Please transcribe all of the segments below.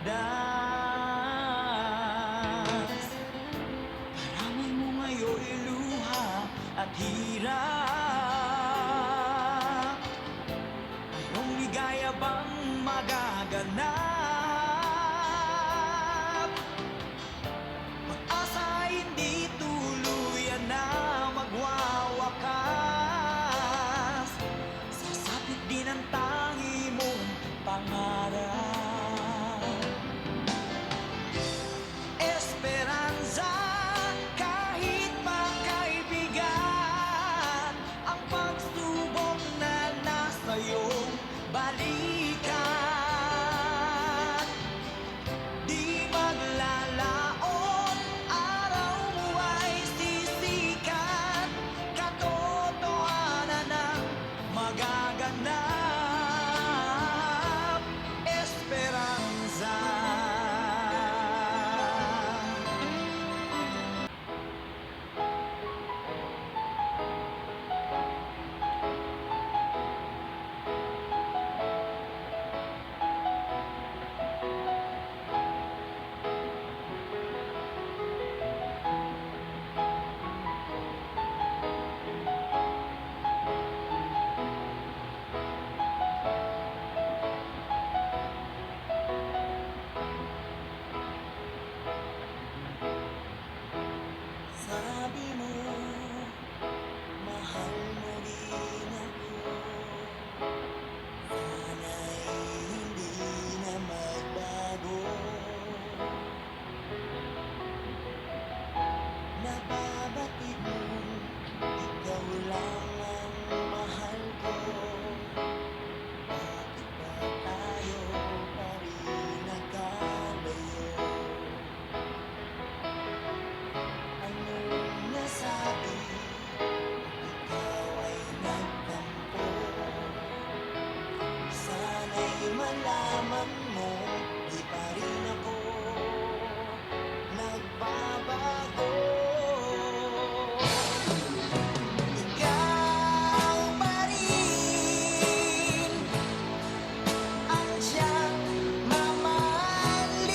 landas. Karamay mo ngayon'y luha at hirap. Anong ligaya bang magaganap? Pag-asa hindi tuluyan na magwawakas. Sasapit din ang tangi mong pangarap. Esperanza, kahit magkaibigan, ang pagsubok na nasa iyong balikan. Di maglalaon, araw mo ay sisikat, katotohanan ang magaganap. Esperanza. Sabi mo, mahal mo din ako. Sana'y hindi na magbago. Nababatid mo, ikaw lang ang mahal ko. Bakit ba tayo pa rin nagkalayo? Anong nasabi? Ikaw ay nagtampo. Sana'y malaman mo, di pa rin ako nagbabago. Ikaw pa rin ang siyang mamahalin.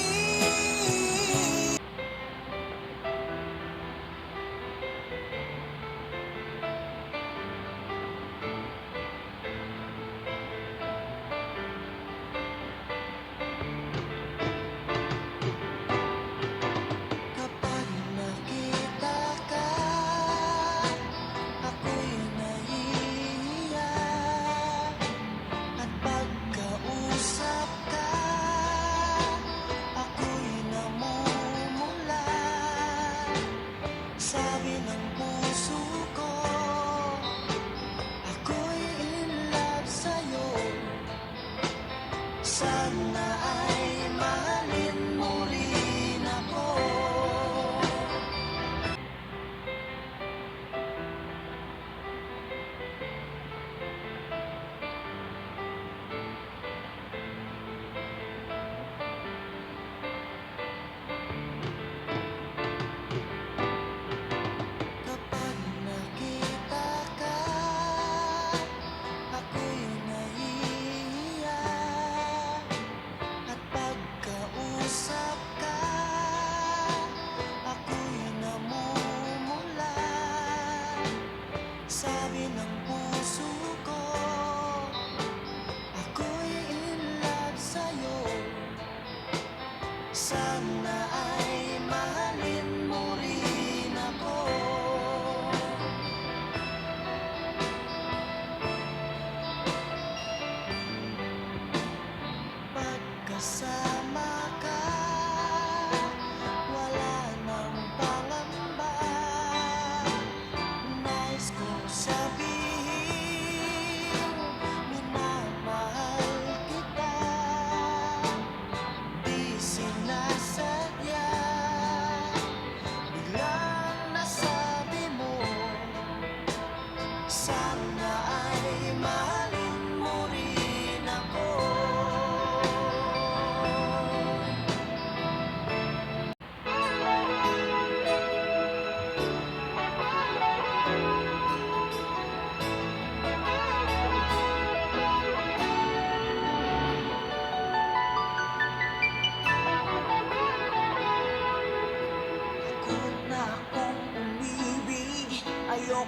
Kapag nakita ka, ako'y nahihiya. At pagkausap ka, ako'y namumula. Sabi ng puso ko, ako'y in love sa'yo. Sana ay mahalin mo rin ako. Kapag nakita ka, ako'y nahihiya. At pagkausap ka, ako'y namumula. Sabi ng puso ko, ako'y in love sa'yo. Sana ay mahalin mo rin ako. Pagkasama ka, wala nang pangamba. Nais kong sabihin, minamahal kita. Di sinasadya, biglang nasabi mo, sana ay mahalin mo rin ako.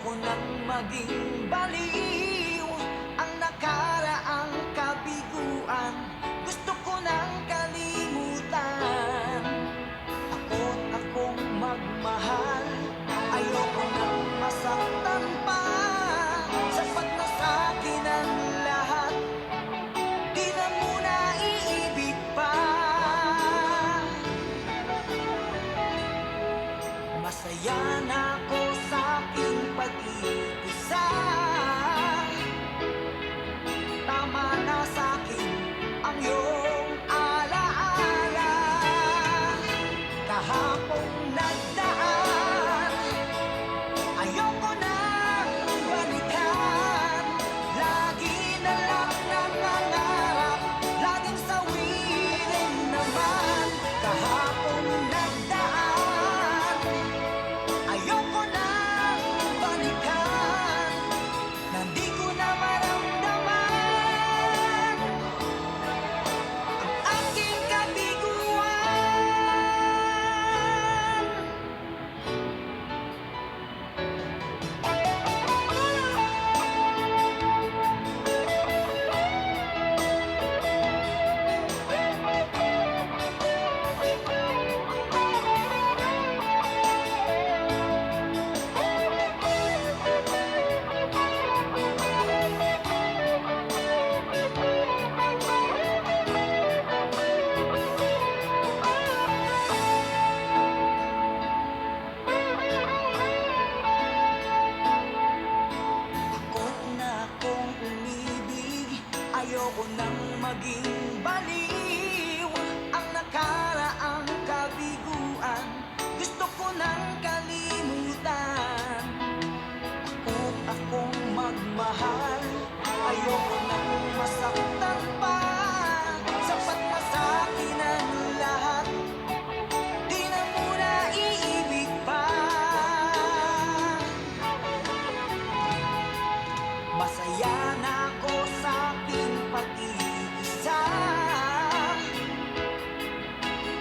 Ayoko nang maging baliw ang nakaraang kabiguan. Gusto ko nang kalimutan. Takot akong magmahal. Ayoko nang masaktan pa. Sapat na sa'kin ang lahat. Di na muna iibig pa. Masaya na ako sa aking pag-iisa. Tama na sa'kin ang iyong alaala. Kahapong nagdaan, ayoko nang balikan. Lagi na lang nangangarap, laging sawirin naman. Kahapong nagdaan, ayoko nang balikan. Na di ko na maramdaman ang aking kabiguan. Takot na akong umibig. Ayoko nang maging baliw ang nakaraang kabiguan. Gusto ko nang kalimutan. Takot akong magmahal. Ayoko nang masaktan pa. Sapat na sa'kin ang lahat. Di na muna iibig pa. Masaya na ako sa aking pag-iisa.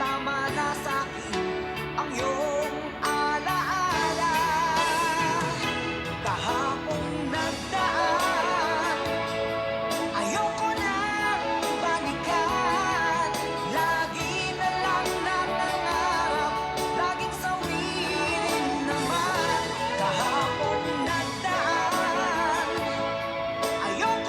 Tama na sa'kin ang iyong alaala. Kahapong nagdaan, ayoko nang balikan. Lagi na lang nangangarap, laging sawirin naman. Kahapong nagdaan, ayoko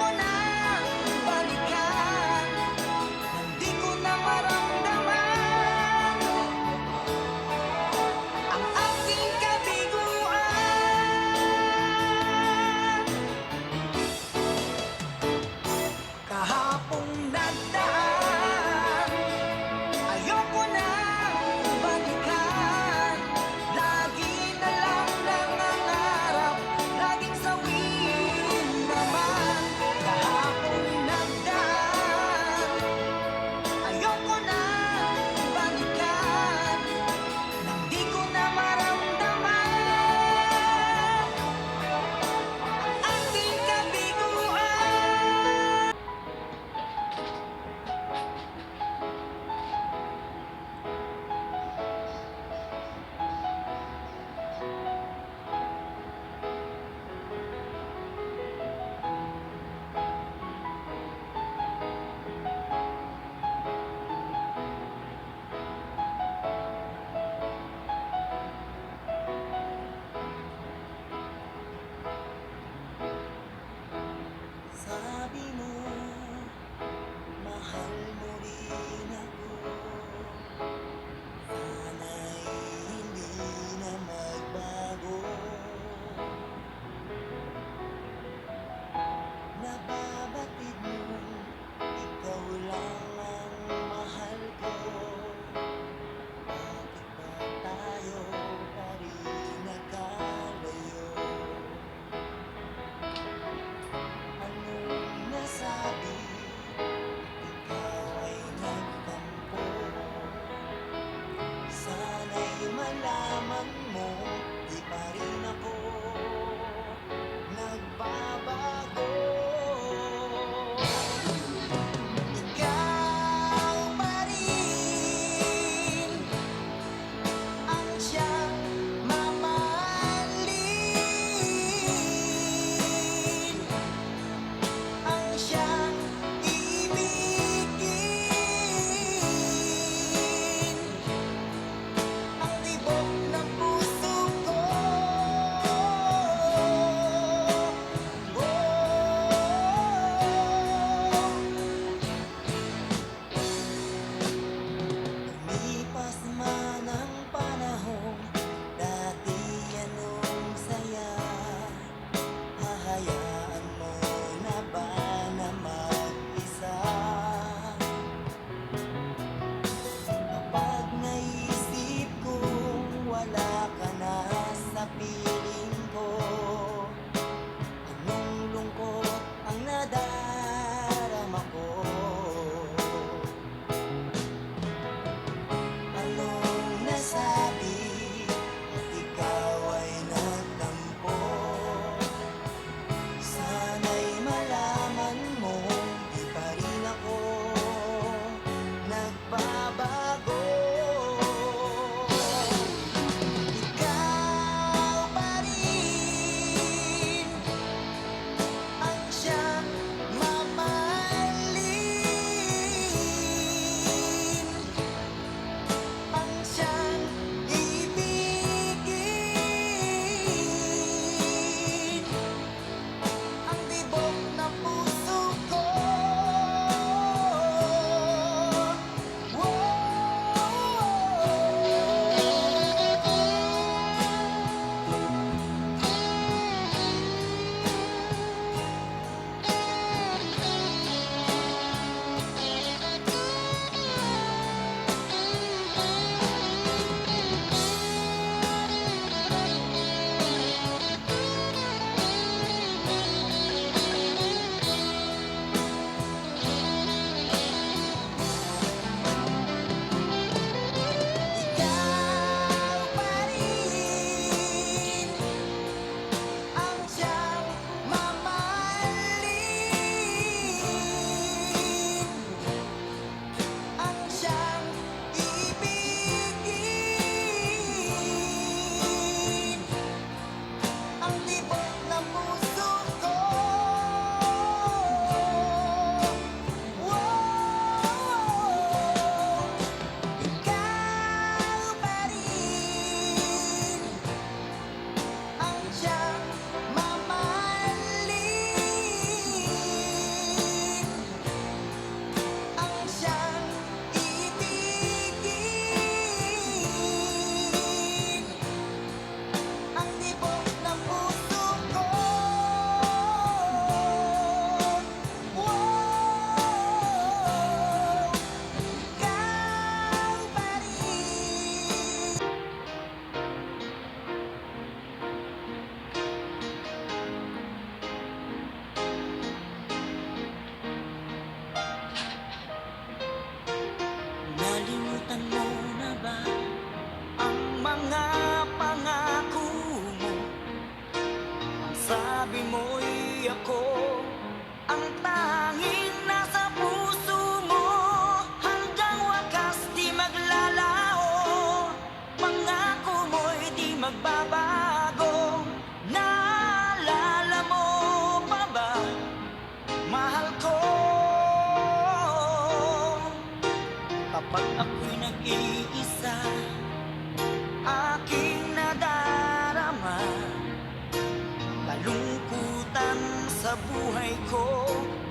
buhay ko.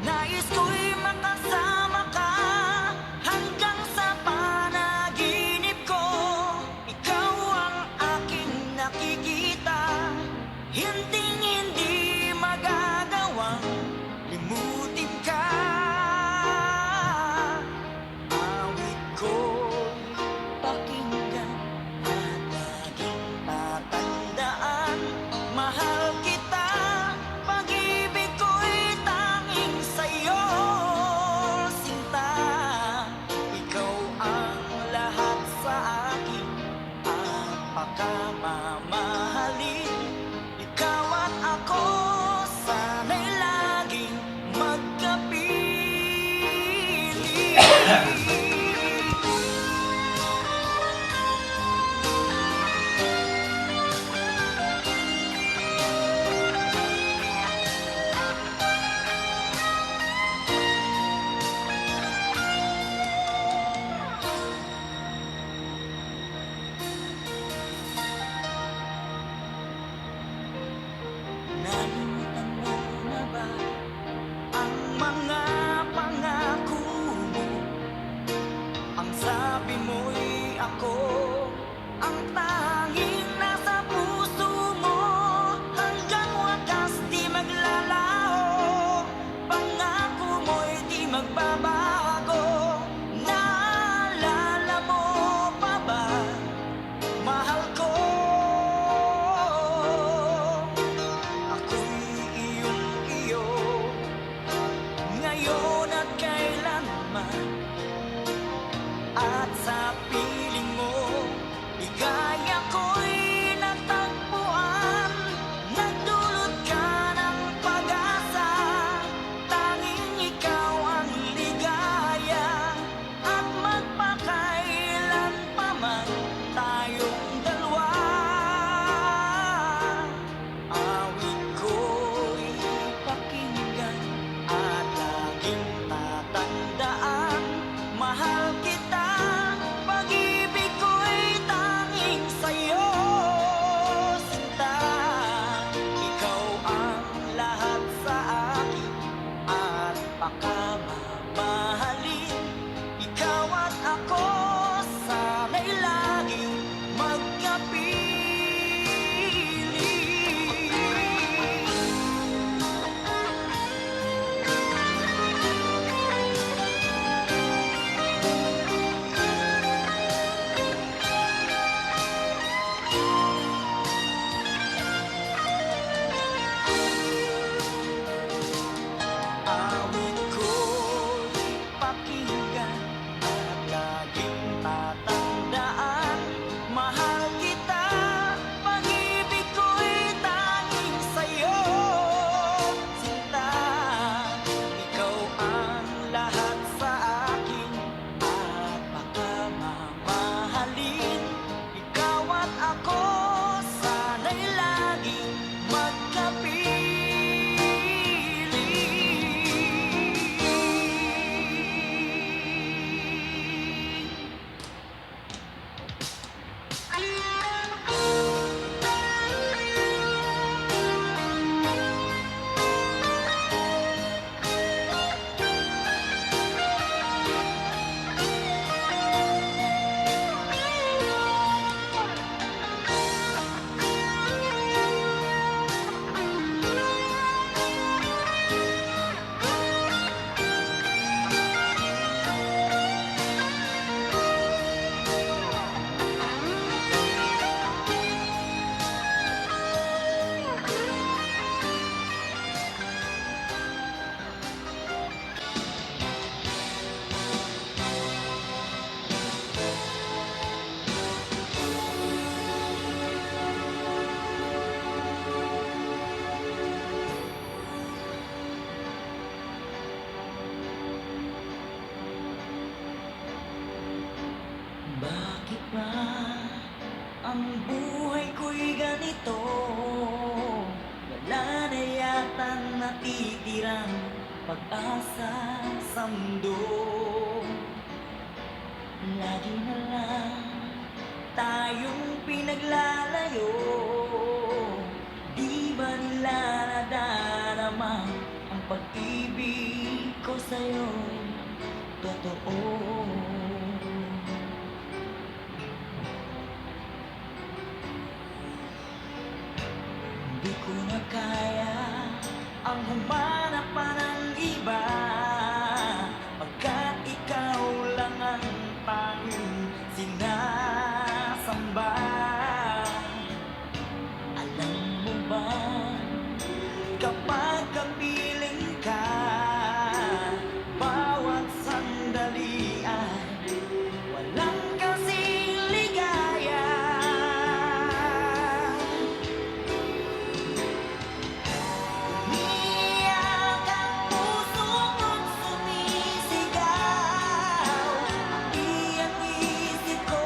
Nais ko'y makasama ka hanggang sa panaginip ko. Ikaw ang aking nakikita, hinding-hindi magagawang limutin ka. Awit ko'y pakinggan at laging tatandaan. Mahal kita, pag-ibig ko'y tanging sa'yo, sinta. Ikaw ang lahat sa akin at pakamamahalin. Ikaw at ako, sana'y laging magkapiling. Nalimutan mo na ba ang mga pangako mo? Ang sabi mo'y ako ang tanging nasa puso mo. Hanggang wakas di maglalaho, pangako mo'y di magbabago. Naalala mo pa ba, mahal ko? Ako'y iyong-iyo, ngayon at kailanman. At sa piling mo, ligaya ko'y natagpuan. Nagdulot ka ng pag-asa, tanging ikaw ang ligaya. At magpakailan pa man tayong dalawa. Awit ko'y pakinggan at laging tatandaan. Mahal kita, pag-ibig ko'y tanging sa'yo, sinta. Ikaw ang lahat sa akin at pakamamahalin. Ikaw at ako, sana'y laging magkapiling. Awit ko'y pakinggan at laging tatandaan. Mahal kita, pag-ibig ko'y tanging sa'yo, sinta. Ikaw ang lahat sa akin at pakamamahalin. Ikaw at ako, sana'y laging magkapiling. Bakit ba ang buhay ko'y ganito? Wala na yata natitirang pag-asa sa mundo. Lagi na lang tayong pinaglalayo. Di ba nila nadarama ang pag-ibig ko sa'yo totoo. Di ko na kaya ang humanap pa ng iba, pagkat ikaw lang ang tanging sinasamba. Alam mo ba, kapag kapiling ka, bawat sandali ay walang kasing ligaya. Umiiyak ang puso ko't sumisigaw, pati ang isip ko,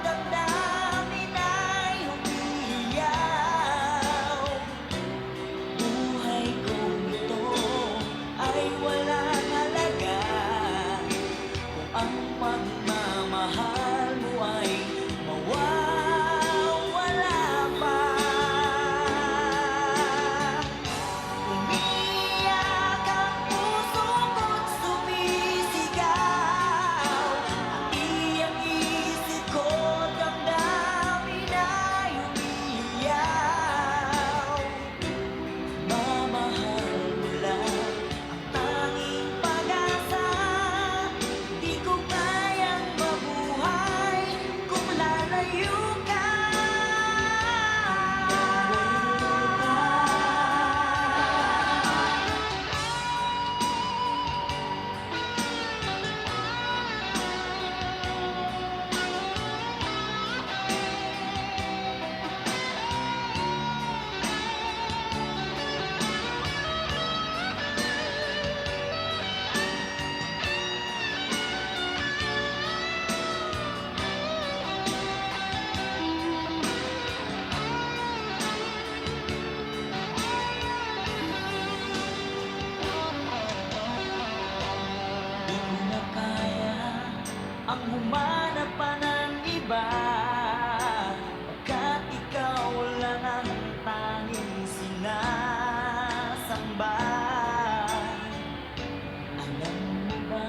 damdamin ay umiiyaw. Buhay kong ito ay walang halaga kung ang pagmamahal mo ay mawawala pa. Umiiyak ang puso ko't sumisigaw, pati ang isip ko, damdamin ay umiiyaw. Mamahal mo lang ang tanging pag-asa, di ko kayang mabuhay kung lalayo ka. Di ko na kaya ang humanap pa ng iba, pagkat ikaw lang ang tanging sinasamba. Alam mo ba,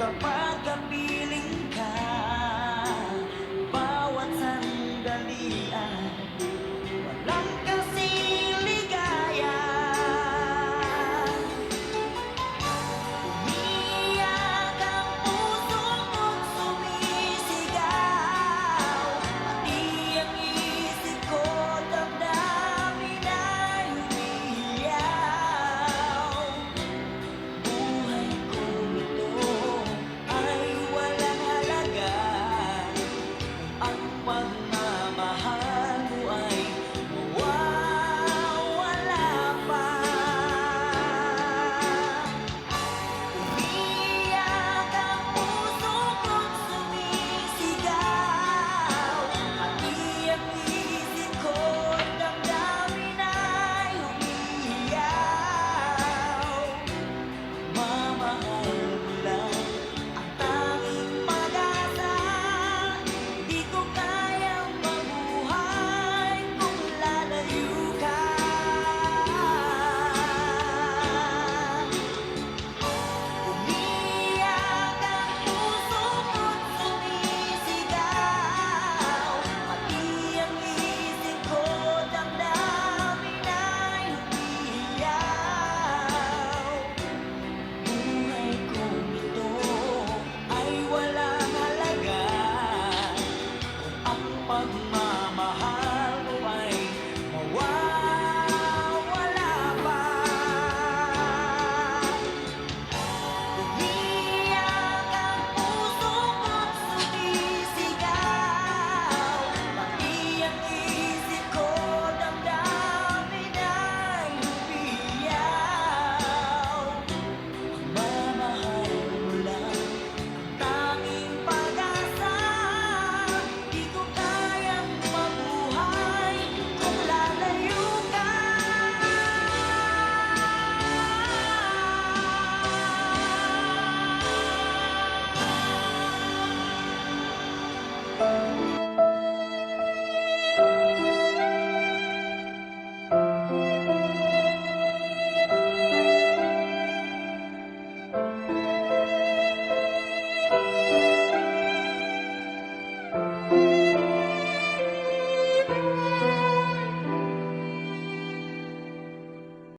kapag